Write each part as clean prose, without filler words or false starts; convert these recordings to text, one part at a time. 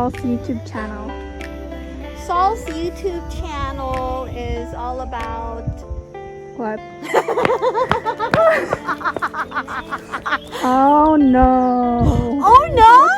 Saul's YouTube channel? Saul's YouTube channel is all about What? Oh no! Oh no!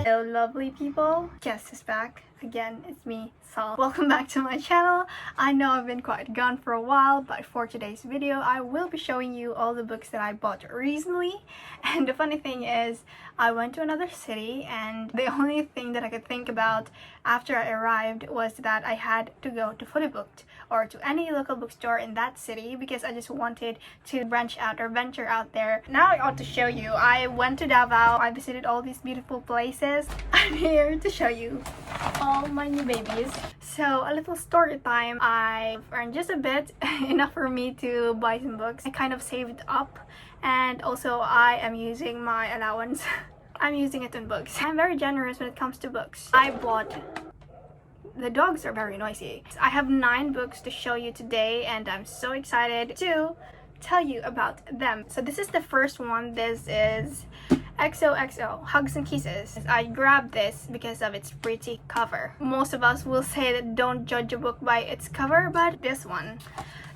Hello lovely people, Jess is back. Again, it's me, Saul. Welcome back to my channel. I know I've been quite gone for a while, but for today's video, I will be showing you all the books that I bought recently. And the funny thing is, I went to another city and the only thing that I could think about after I arrived was that I had to go to Fully Booked or to any local bookstore in that city because I just wanted to branch out or venture out there. Now I ought to show you. I went to Davao. I visited all these beautiful places. I'm here to show you all my new babies. So a little story time. I've earned just a bit, enough for me to buy some books. I kind of saved up, and also I am using my allowance. I'm using it on books. I'm very generous when it comes to books. I bought... The dogs are very noisy. I have 9 books to show you today and I'm so excited to tell you about them. So this is the first one. This is Xoxo, Hugs and Kisses. I grabbed this because of its pretty cover. Most of us will say that don't judge a book by its cover, but this one,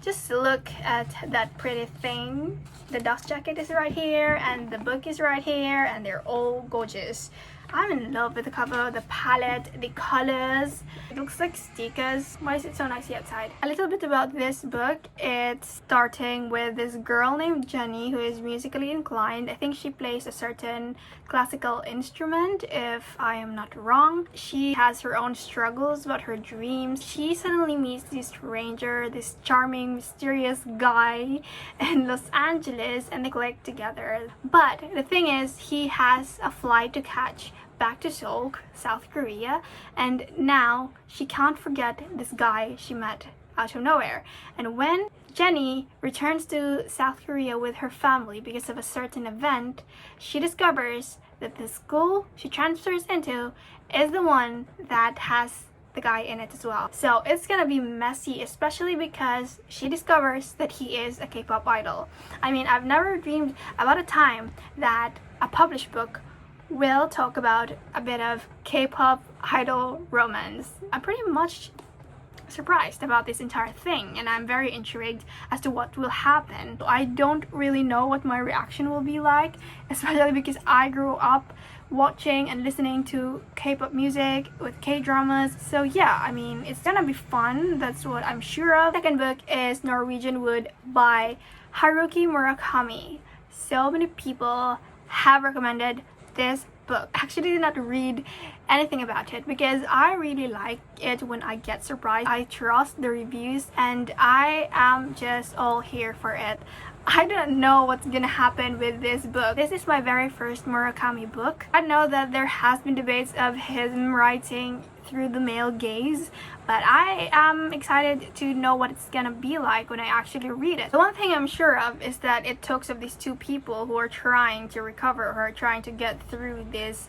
just look at that pretty thing. The dust jacket is right here and the book is right here and they're all gorgeous. I'm in love with the cover, the palette, the colors. It looks like stickers. Why is it so nicey outside? A little bit about this book. It's starting with this girl named Jenny who is musically inclined. I think she plays a certain classical instrument, if I am not wrong. She has her own struggles about her dreams. She suddenly meets this stranger, this charming, mysterious guy in Los Angeles, and they click together. But the thing is, he has a flight to catch back to Seoul, South Korea, and now she can't forget this guy she met out of nowhere. And when Jenny returns to South Korea with her family because of a certain event, she discovers that the school she transfers into is the one that has the guy in it as well. So it's gonna be messy, especially because she discovers that he is a K-pop idol. I mean, I've never dreamed about a time that a published book will talk about a bit of K-pop idol romance. I'm pretty much surprised about this entire thing and I'm very intrigued as to what will happen. I don't really know what my reaction will be like, especially because I grew up watching and listening to K-pop music with K-dramas. So yeah, I mean, it's gonna be fun, that's what I'm sure of. Second book is Norwegian Wood by Haruki Murakami. So many people have recommended this book. I actually did not read anything about it because I really like it when I get surprised. I trust the reviews and I am just all here for it. I don't know what's gonna happen with this book. This is my very first Murakami book. I know that there has been debates of him writing through the male gaze, but I am excited to know what it's gonna be like when I actually read it. The one thing I'm sure of is that it talks of these two people who are trying to recover, who are trying to get through this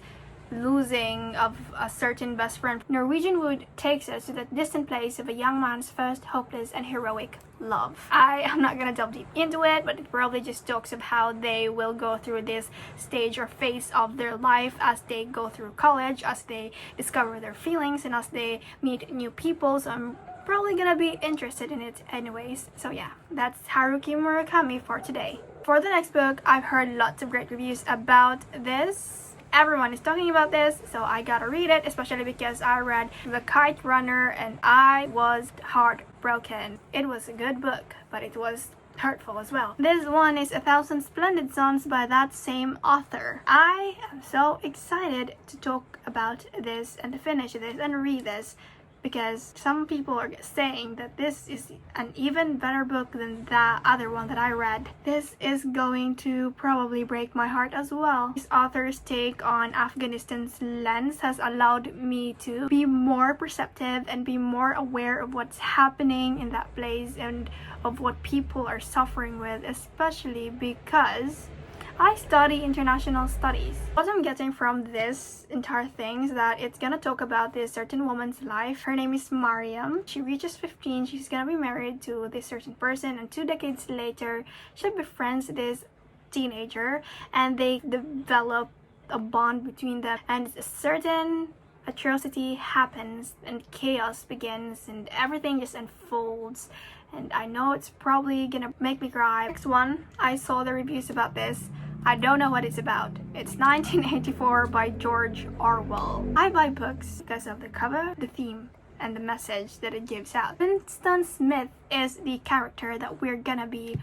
losing of a certain best friend. Norwegian Wood takes us to the distant place of a young man's first hopeless and heroic love. I am not gonna delve deep into it, but it probably just talks of how they will go through this stage or phase of their life as they go through college, as they discover their feelings, and as they meet new people. So I'm probably gonna be interested in it anyways. So yeah, that's Haruki Murakami for today. For the next book, I've heard lots of great reviews about this. Everyone is talking about this, so I gotta read it, especially because I read The Kite Runner and I was heartbroken. It was a good book, but it was hurtful as well. This one is 1000 Splendid Suns by that same author. I am so excited to talk about this and to finish this and read this, because some people are saying that this is an even better book than the other one that I read. This is going to probably break my heart as well. This author's take on Afghanistan's lens has allowed me to be more perceptive and be more aware of what's happening in that place and of what people are suffering with, especially because I study international studies. What I'm getting from this entire thing is that it's gonna talk about this certain woman's life. Her name is Mariam. She reaches 15, she's gonna be married to this certain person, and 2 decades later, she befriends this teenager and they develop a bond between them, and a certain atrocity happens and chaos begins and everything just unfolds. And I know it's probably gonna make me cry. Next one, I saw the reviews about this. I don't know what it's about. It's 1984 by George Orwell. I buy books because of the cover, the theme, and the message that it gives out. Winston Smith is the character that we're gonna be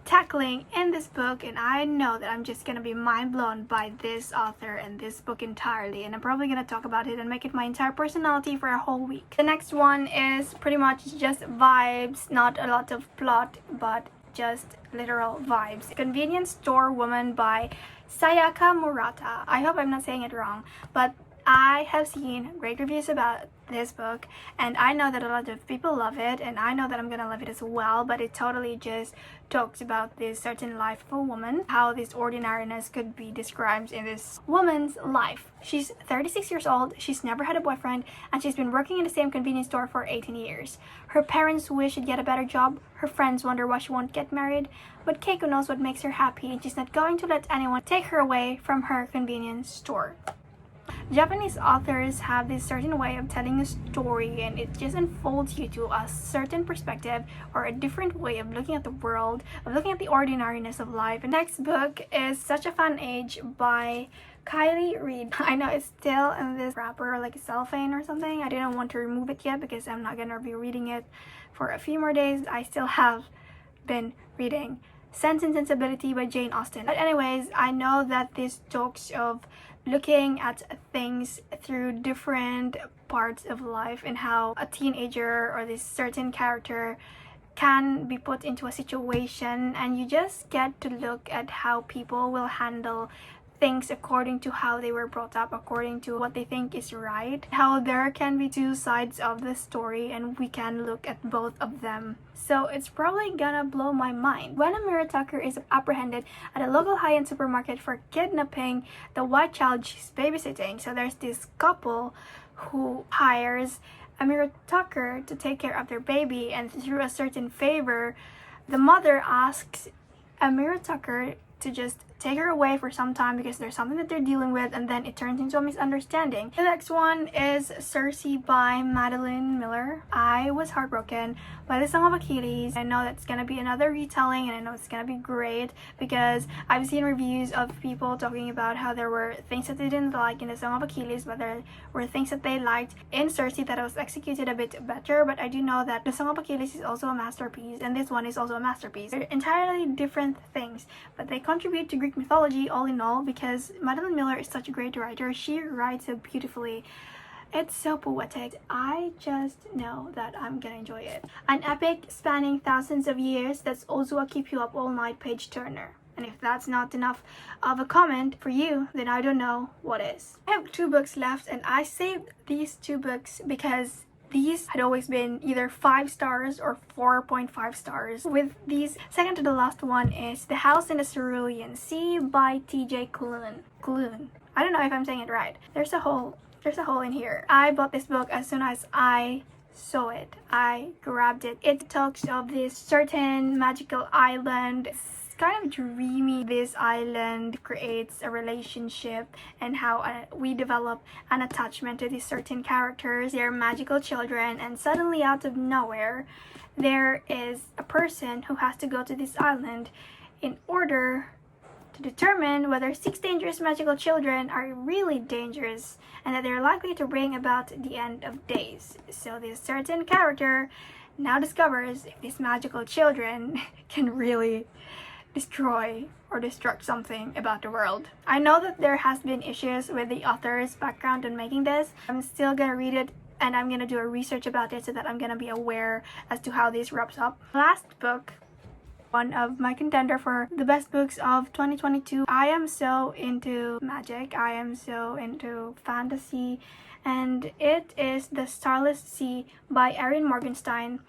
tackling in this book, and I know that I'm just gonna be mind blown by this author and this book entirely, and I'm probably gonna talk about it and make it my entire personality for a whole week. The next one is pretty much just vibes, not a lot of plot, but just literal vibes. Convenience Store Woman by Sayaka Murata. I hope I'm not saying it wrong, but I have seen great reviews about this book, and I know that a lot of people love it, and I know that I'm gonna love it as well, but it totally just talks about this certain life of a woman, how this ordinariness could be described in this woman's life. She's 36 years old, she's never had a boyfriend, and she's been working in the same convenience store for 18 years. Her parents wish she'd get a better job, her friends wonder why she won't get married, but Keiko knows what makes her happy, and she's not going to let anyone take her away from her convenience store. Japanese authors have this certain way of telling a story, and it just unfolds you to a certain perspective or a different way of looking at the world, of looking at the ordinariness of life. The next book is Suchafunage by Kylie Reed. I know it's still in this wrapper, like a cellophane or something. I didn't want to remove it yet because I'm not gonna be reading it for a few more days. I still have been reading Sense and Sensibility by Jane Austen. But anyways, I know that this talks of looking at things through different parts of life and how a teenager or this certain character can be put into a situation, and you just get to look at how people will handle things according to how they were brought up, according to what they think is right, how there can be two sides of the story and we can look at both of them. So it's probably gonna blow my mind. When Amira Tucker is apprehended at a local high-end supermarket for kidnapping the white child she's babysitting, so there's this couple who hires Amira Tucker to take care of their baby, and through a certain favor, the mother asks Amira Tucker to just take her away for some time because there's something that they're dealing with, and then it turns into a misunderstanding. The next one is Cersei by Madeline Miller. I was heartbroken by The Song of Achilles. I know that's gonna be another retelling, and I know it's gonna be great because I've seen reviews of people talking about how there were things that they didn't like in The Song of Achilles, but there were things that they liked in Cersei that was executed a bit better. But I do know that The Song of Achilles is also a masterpiece, and this one is also a masterpiece. They're entirely different things, but they contribute to Greek mythology all in all, because Madeline Miller is such a great writer. She writes so beautifully. It's so poetic. I just know that I'm gonna enjoy it. An epic spanning thousands of years that's also a keep you up all night page turner. And if that's not enough of a comment for you, then I don't know what is. I have 2 books left, and I saved these 2 books because these had always been either 5 stars or 4.5 stars. With these, second to the last one is The House in the Cerulean Sea by TJ Klune. I don't know if I'm saying it right. There's a hole in here. I bought this book as soon as I saw it. I grabbed it. It talks of this certain magical island. It's kind of dreamy. This island creates a relationship and how we develop an attachment to these certain characters. They're magical children, and suddenly out of nowhere there is a person who has to go to this island in order to determine whether 6 dangerous magical children are really dangerous and that they're likely to bring about the end of days. So this certain character now discovers if these magical children can really destroy or destruct something about the world. I know that there has been issues with the author's background in making this. I'm still gonna read it and I'm gonna do a research about it so that I'm gonna be aware as to how this wraps up. Last book, one of my contender for the best books of 2022. I am so into magic, I am so into fantasy, and it is The Starless Sea by Erin Morgenstein.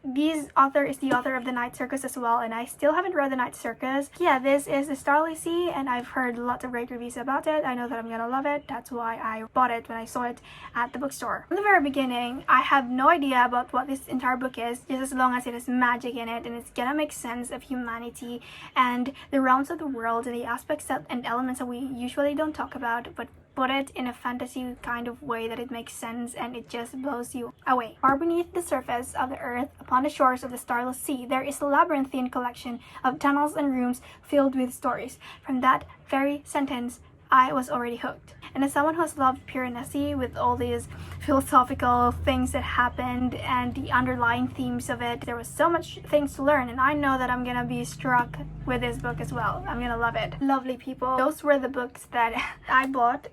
This author is the author of The Night Circus as well, and I still haven't read The Night Circus. Yeah, this is The Starless Sea, and I've heard lots of great reviews about it. I know that I'm gonna love it. That's why I bought it when I saw it at the bookstore. From the very beginning, I have no idea about what this entire book is, just as long as it has magic in it, and it's gonna make sense of humanity and the realms of the world and the aspects and elements that we usually don't talk about, but put it in a fantasy kind of way that it makes sense and it just blows you away. Far beneath the surface of the earth, upon the shores of the Starless Sea, there is a labyrinthine collection of tunnels and rooms filled with stories. From that very sentence, I was already hooked. And as someone who has loved Piranesi with all these philosophical things that happened and the underlying themes of it, there was so much things to learn, and I know that I'm gonna be struck with this book as well. I'm gonna love it. Lovely people. Those were the books that I bought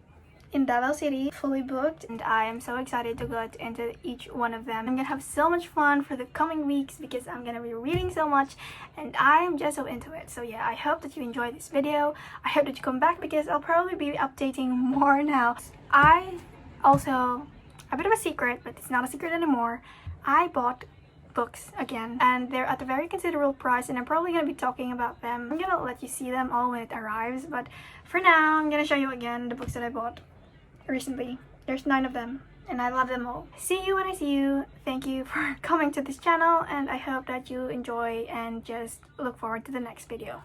in Davao City, fully booked, and I am so excited to go into each one of them. I'm gonna have so much fun for the coming weeks because I'm gonna be reading so much and I'm just so into it. So yeah, I hope that you enjoyed this video. I hope that you come back because I'll probably be updating more now. I also, a bit of a secret, but it's not a secret anymore, I bought books again, and they're at a very considerable price, and I'm probably gonna be talking about them. I'm gonna let you see them all when it arrives, but for now I'm gonna show you again the books that I bought recently. There's 9 of them and I love them all. See you when I see you. Thank you for coming to this channel, and I hope that you enjoy and just look forward to the next video.